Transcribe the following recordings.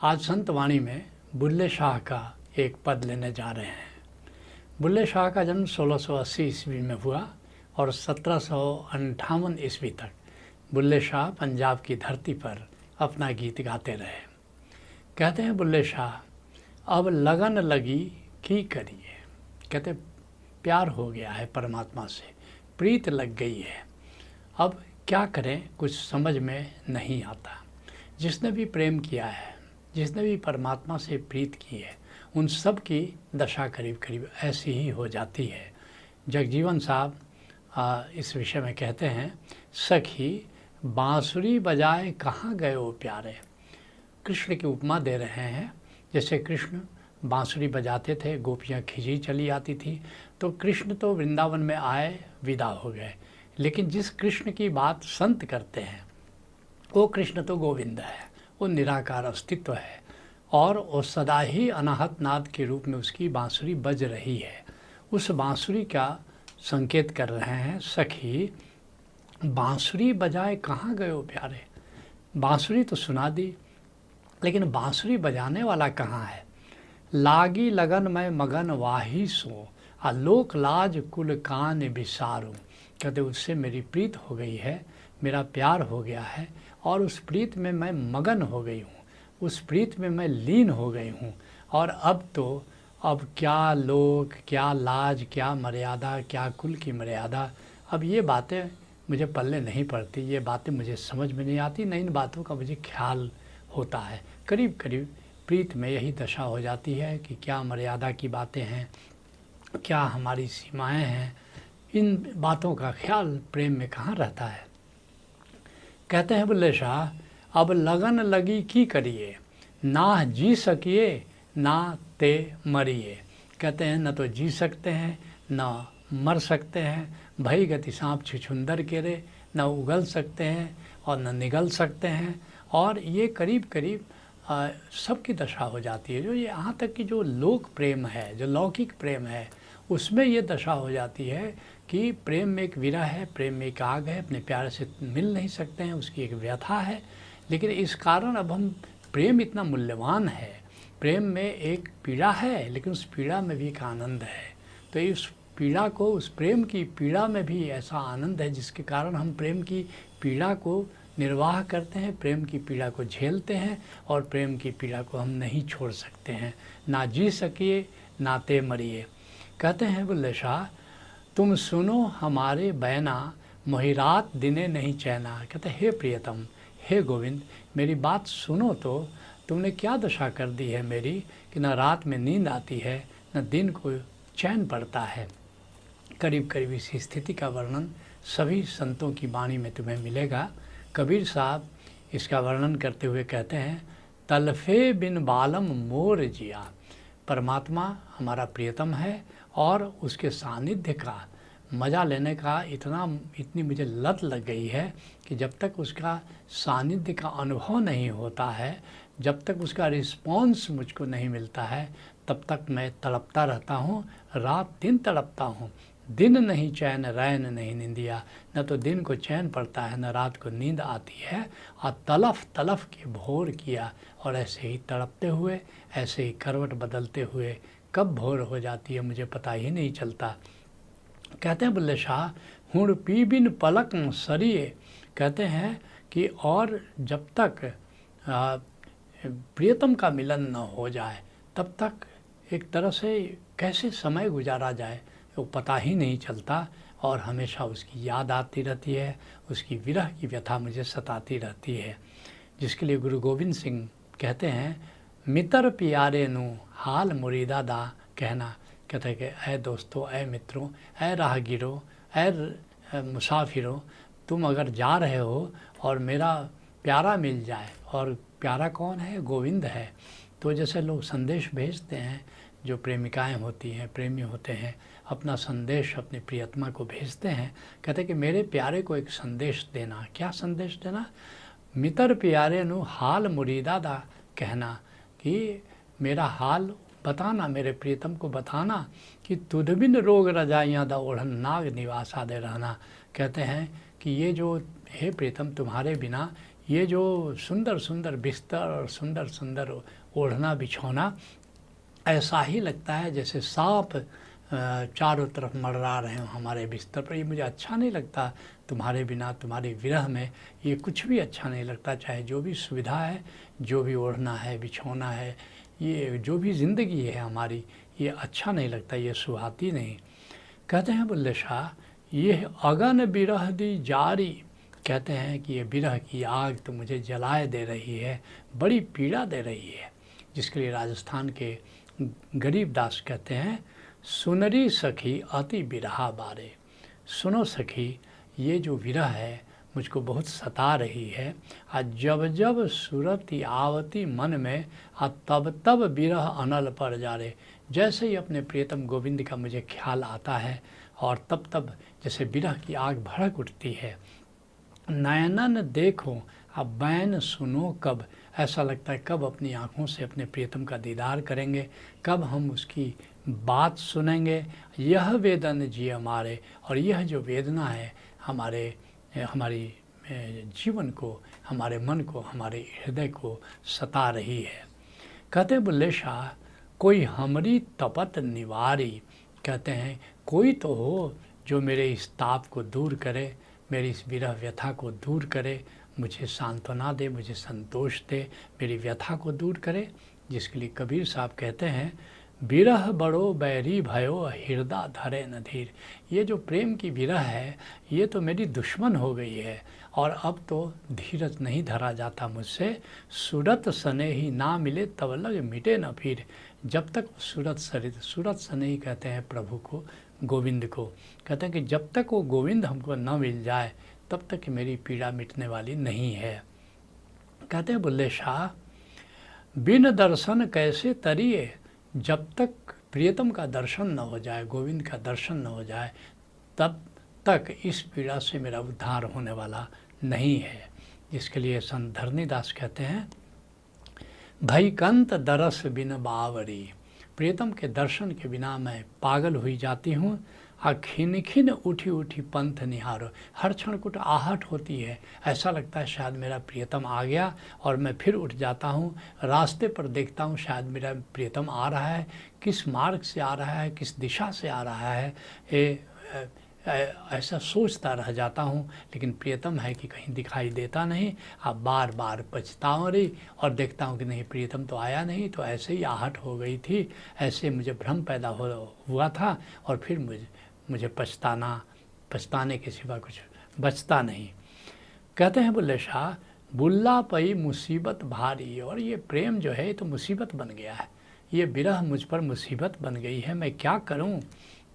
आज संत वाणी में बुल्ले शाह का एक पद लेने जा रहे हैं। बुल्ले शाह का जन्म 1680 ईस्वी में हुआ और 1758 ईस्वी तक बुल्ले शाह पंजाब की धरती पर अपना गीत गाते रहे। कहते हैं बुल्ले शाह, अब लगन लगी की करिए। कहते प्यार हो गया है परमात्मा से, प्रीत लग गई है, अब क्या करें कुछ समझ में नहीं आता। जिसने भी प्रेम किया है, जिसने भी परमात्मा से प्रीत की है, उन सब की दशा करीब करीब ऐसी ही हो जाती है। जगजीवन साहब इस विषय में कहते हैं, सखी बांसुरी बजाए कहाँ गए हो प्यारे। कृष्ण की उपमा दे रहे हैं। जैसे कृष्ण बांसुरी बजाते थे, गोपियाँ खिंची चली आती थी, तो कृष्ण तो वृंदावन में आए, विदा हो गए। लेकिन जिस कृष्ण की बात संत करते हैं वो कृष्ण तो गोविंद है, वो निराकार अस्तित्व है और वो सदा ही अनाहत नाद के रूप में उसकी बांसुरी बज रही है। उस बांसुरी का संकेत कर रहे हैं, सखी बांसुरी बजाए कहाँ गए हो प्यारे। बांसुरी तो सुना दी, लेकिन बांसुरी बजाने वाला कहाँ है। लागी लगन में मगन वाही सो, आलोक लाज कुल कान बिसारूं। कहते उससे मेरी प्रीत हो गई है, मेरा प्यार हो गया है और उस प्रीत में मैं मगन हो गई हूँ, उस प्रीत में मैं लीन हो गई हूँ। और अब क्या लोक, क्या लाज, क्या मर्यादा, क्या कुल की मर्यादा, अब ये बातें मुझे पल्ले नहीं पड़ती, ये बातें मुझे समझ में नहीं आती, न इन बातों का मुझे ख्याल होता है। करीब करीब प्रीत में यही दशा हो जाती है कि क्या मर्यादा की बातें हैं, क्या हमारी सीमाएं हैं, इन बातों का ख्याल प्रेम में कहाँ रहता है। कहते हैं बुल्ले शाह, अब लगन लगी की करिए, ना जी सकिए ना ते मरिए। कहते हैं न तो जी सकते हैं ना मर सकते हैं, भई गति सांप छुछुंदर के रे, न उगल सकते हैं और न निगल सकते हैं। और ये करीब करीब सबकी दशा हो जाती है। जो ये यहाँ तक कि जो लोक प्रेम है, जो लौकिक प्रेम है, उसमें ये दशा हो जाती है कि प्रेम में एक विरह है, प्रेम में एक आग है, अपने प्यारे से मिल नहीं सकते हैं, उसकी एक व्यथा है। लेकिन इस कारण अब हम प्रेम इतना मूल्यवान है, प्रेम में एक पीड़ा है, लेकिन उस पीड़ा में भी एक आनंद है। तो इस पीड़ा को, उस प्रेम की पीड़ा में भी ऐसा आनंद है जिसके कारण हम प्रेम की पीड़ा को निर्वाह करते हैं, प्रेम की पीड़ा को झेलते हैं और प्रेम की पीड़ा को हम नहीं छोड़ सकते हैं। ना जी सकिए ना ते मरिए। कहते हैं बुल्ले शाह, तुम सुनो हमारे बैना, मोहि रात दिने नहीं चैना। कहते हे प्रियतम, हे गोविंद, मेरी बात सुनो तो, तुमने क्या दशा कर दी है मेरी कि न रात में नींद आती है, न दिन को चैन पड़ता है। करीब करीब इसी स्थिति का वर्णन सभी संतों की वाणी में तुम्हें मिलेगा। कबीर साहब इसका वर्णन करते हुए कहते हैं, तलफे बिन बालम मोर जिया। परमात्मा हमारा प्रियतम है और उसके सानिध्य का मज़ा लेने का इतनी मुझे लत लग गई है कि जब तक उसका सानिध्य का अनुभव नहीं होता है, जब तक उसका रिस्पॉन्स मुझको नहीं मिलता है, तब तक मैं तड़पता रहता हूँ, रात दिन तड़पता हूँ। दिन नहीं चैन रैन नहीं निंदिया, न तो दिन को चैन पड़ता है न रात को नींद आती है। और तलफ तलफ के भोर किया, और ऐसे ही तड़पते हुए, ऐसे ही करवट बदलते हुए कब भोर हो जाती है मुझे पता ही नहीं चलता। कहते हैं बुल्ले शाह, हुण पी बिन पलक सरिए। कहते हैं कि और जब तक प्रियतम का मिलन न हो जाए तब तक एक तरह से कैसे समय गुजारा जाए वो पता ही नहीं चलता और हमेशा उसकी याद आती रहती है, उसकी विरह की व्यथा मुझे सताती रहती है। जिसके लिए गुरु गोविंद सिंह कहते हैं, मितर प्यारे नु हाल मुरीदा दा कहना। कहते हैं कि ऐ दोस्तों, ऐ मित्रों, ऐ राहगीरों, ऐ मुसाफिरों, तुम अगर जा रहे हो और मेरा प्यारा मिल जाए, और प्यारा कौन है, गोविंद है। तो जैसे लोग संदेश भेजते हैं, जो प्रेमिकाएं होती हैं, प्रेमी होते हैं, अपना संदेश अपनी प्रियतमा को भेजते हैं, कहते हैं कि मेरे प्यारे को एक संदेश देना। क्या संदेश देना? मितर प्यारे नु हाल मुरीदा दा कहना, कि मेरा हाल बताना, मेरे प्रियतम को बताना कि तुध बिन रोग रजाइयाँ दा ओढ़न नाग निवासा दे रहना। कहते हैं कि ये जो हे प्रीतम, तुम्हारे बिना ये जो सुंदर सुंदर बिस्तर और सुंदर सुंदर ओढ़ना बिछौना, ऐसा ही लगता है जैसे सांप चारों तरफ मंडरा रहे हो हमारे बिस्तर पर। ये मुझे अच्छा नहीं लगता, तुम्हारे बिना, तुम्हारे विरह में ये कुछ भी अच्छा नहीं लगता। चाहे जो भी सुविधा है, जो भी ओढ़ना है, बिछौना है, ये जो भी ज़िंदगी है हमारी, ये अच्छा नहीं लगता, ये सुहाती नहीं। कहते हैं बुल्ले शाह, ये अगन बिरह दी जारी, कहते हैं कि ये विरह की आग तो मुझे जलाए दे रही है, बड़ी पीड़ा दे रही है। जिसके लिए राजस्थान के गरीब दास कहते हैं, सुनरी सखी अति बिरहा बारे। सुनो सखी, ये जो विरह है मुझको बहुत सता रही है। आज जब जब सुरती आवती मन में, आ तब तब विरह अनल पर जा रे। जैसे ही अपने प्रियतम गोविंद का मुझे ख्याल आता है और तब तब जैसे विरह की आग भड़क उठती है। नयनन देखो अब बैन सुनो कब, ऐसा लगता है कब अपनी आँखों से अपने प्रियतम का दीदार करेंगे, कब हम उसकी बात सुनेंगे। यह वेदन जी हमारे, और यह जो वेदना है हमारी जीवन को, हमारे मन को, हमारे हृदय को सता रही है। कहते बुल्ले शाह, कोई हमरी तपत निवारी, कहते हैं कोई तो हो जो मेरे इस ताप को दूर करे, मेरी इस विरह व्यथा को दूर करे, मुझे सांत्वना दे, मुझे संतोष दे, मेरी व्यथा को दूर करे। जिसके लिए कबीर साहब कहते हैं, विरह बड़ो बैरी भयो हृदय धरे न धीर। ये जो प्रेम की विरह है, ये तो मेरी दुश्मन हो गई है और अब तो धीरज नहीं धरा जाता मुझसे। सूरत सने ही ना मिले तब लग मिटे न फिर। जब तक सूरत सने ही कहते हैं प्रभु को, गोविंद को, कहते हैं कि जब तक वो गोविंद हमको न मिल जाए तब तक मेरी पीड़ा मिटने वाली नहीं है। कहते हैं बुल्ले शाह, बिन दर्शन कैसे तरिए, जब तक प्रियतम का दर्शन न हो जाए, गोविंद का दर्शन न हो जाए, तब तक इस पीड़ा से मेरा उद्धार होने वाला नहीं है। जिसके लिए संत धरणीदास कहते हैं, भयकंत दरस बिन बावरी, प्रियतम के दर्शन के बिना मैं पागल हुई जाती हूँ। खिन खिन उठी उठी पंथ निहारो, हर क्षण कुछ आहट होती है, ऐसा लगता है शायद मेरा प्रियतम आ गया और मैं फिर उठ जाता हूँ। रास्ते पर देखता हूँ शायद मेरा प्रियतम आ रहा है, किस मार्ग से आ रहा है, किस दिशा से आ रहा है, ऐसा सोचता रह जाता हूँ। लेकिन प्रियतम है कि कहीं दिखाई देता नहीं। अब बार बार पछताऊँ रही और देखता हूँ कि नहीं, प्रियतम तो आया नहीं, तो ऐसे ही आहट हो गई थी, ऐसे मुझे भ्रम पैदा हुआ था और फिर मुझे पछताने के सिवा कुछ बचता नहीं। कहते हैं बुल्ले शाह, बुल्ला पई मुसीबत भारी, और ये प्रेम जो है तो मुसीबत बन गया है, ये विरह मुझ पर मुसीबत बन गई है, मैं क्या करूं।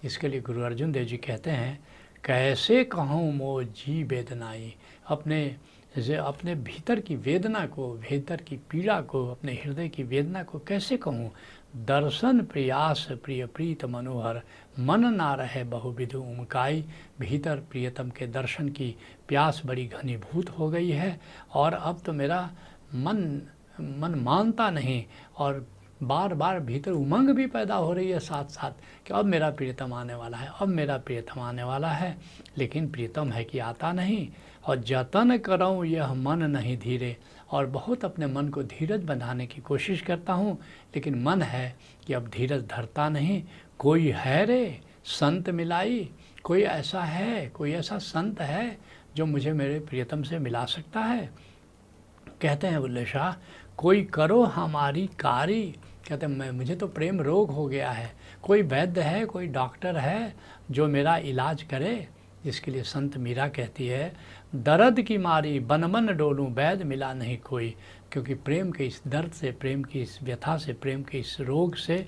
इसके लिए गुरु अर्जुन देव जी कहते हैं, कैसे कहूँ मो जी वेदनाई, अपने भीतर की वेदना को, भीतर की पीड़ा को, अपने हृदय की वेदना को कैसे कहूँ। दर्शन प्रयास प्रिय प्रीत मनोहर, मन ना रहे बहुविधु उमकाई, भीतर प्रियतम के दर्शन की प्यास बड़ी घनीभूत हो गई है और अब तो मेरा मन मानता नहीं और बार बार भीतर उमंग भी पैदा हो रही है साथ साथ कि अब मेरा प्रियतम आने वाला है, अब मेरा प्रियतम आने वाला है। लेकिन प्रियतम है कि आता नहीं, और जतन करऊँ यह मन नहीं धीरे, और बहुत अपने मन को धीरज बनाने की कोशिश करता हूँ, लेकिन मन है कि अब धीरज धरता नहीं। कोई है रे संत मिलाई, कोई ऐसा है, कोई ऐसा संत है जो मुझे मेरे प्रियतम से मिला सकता है। कहते हैं बुल्ले शाह, कोई करो हमारी कारी, कहते हैं मुझे तो प्रेम रोग हो गया है, कोई वैद्य है, कोई डॉक्टर है जो मेरा इलाज करे। जिसके लिए संत मीरा कहती है, दर्द की मारी बन मन डोलूं वैद्य मिला नहीं कोई, क्योंकि प्रेम के इस दर्द से, प्रेम की इस व्यथा से, प्रेम के इस रोग से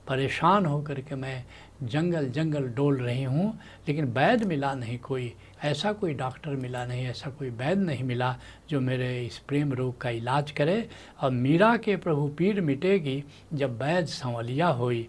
परेशान होकर के मैं जंगल जंगल डोल रही हूँ, लेकिन वैद्य मिला नहीं कोई, ऐसा कोई डॉक्टर मिला नहीं, ऐसा कोई वैद्य नहीं मिला जो मेरे इस प्रेम रोग का इलाज करे। और मीरा के प्रभु पीर मिटेगी जब वैद्य संवलिया होई।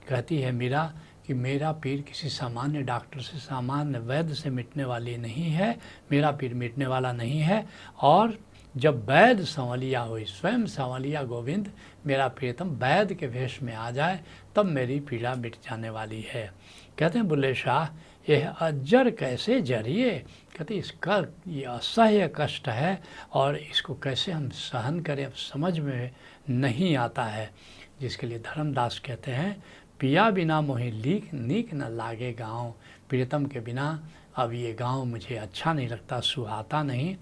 कहती है मीरा कि मेरा पीर किसी सामान्य डॉक्टर से, सामान्य वैद्य से मिटने वाली नहीं है, मेरा पीर मिटने वाला नहीं है। और जब वैद्य संवलिया हुई, स्वयं संवलिया गोविंद मेरा प्रियतम वैद्य के वेश में आ जाए, तब मेरी पीड़ा मिट जाने वाली है। कहते हैं बुल्ले शाह, यह अजर कैसे जरिए, कहते इसका ये असह्य कष्ट है और इसको कैसे हम सहन करें, अब समझ में नहीं आता है। जिसके लिए धर्मदास कहते हैं, पिया बिना मोहि नीक न लागे गाँव, प्रियतम के बिना अब ये गांव मुझे अच्छा नहीं लगता, सुहाता नहीं।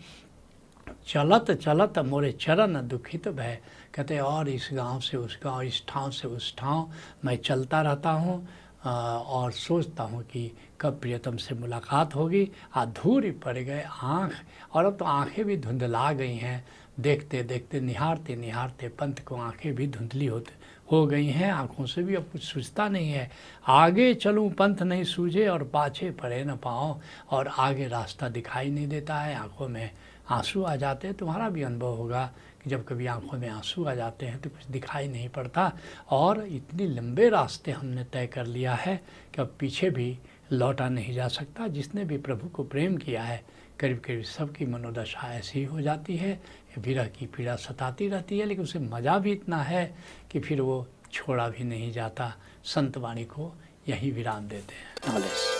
चलत चलत मोरे चरण दुखित भय, कहते और इस गांव से उस गांव, इस ठाव से उस ठाव मैं चलता रहता हूँ और सोचता हूँ कि कब प्रियतम से मुलाकात होगी। अधूरी पड़ गए आँख, और अब तो आँखें भी धुंधला गई हैं, देखते देखते निहारते निहारते पंथ को आँखें भी धुंधली हो गई हैं, आँखों से भी अब कुछ सूझता नहीं है। आगे चलूँ पंथ नहीं सूझे और पाछे पड़े न पाओ, और आगे रास्ता दिखाई नहीं देता है, आँखों में आंसू आ जाते हैं। तुम्हारा भी अनुभव होगा कि जब कभी आंखों में आंसू आ जाते हैं तो कुछ दिखाई नहीं पड़ता, और इतनी लंबे रास्ते हमने तय कर लिया है कि अब पीछे भी लौटा नहीं जा सकता। जिसने भी प्रभु को प्रेम किया है, करीब करीब सबकी मनोदशा ऐसी ही हो जाती है, विरह की पीड़ा सताती रहती है, लेकिन उसे मज़ा भी इतना है कि फिर वो छोड़ा भी नहीं जाता। संत वाणी को यही विराम देते हैं।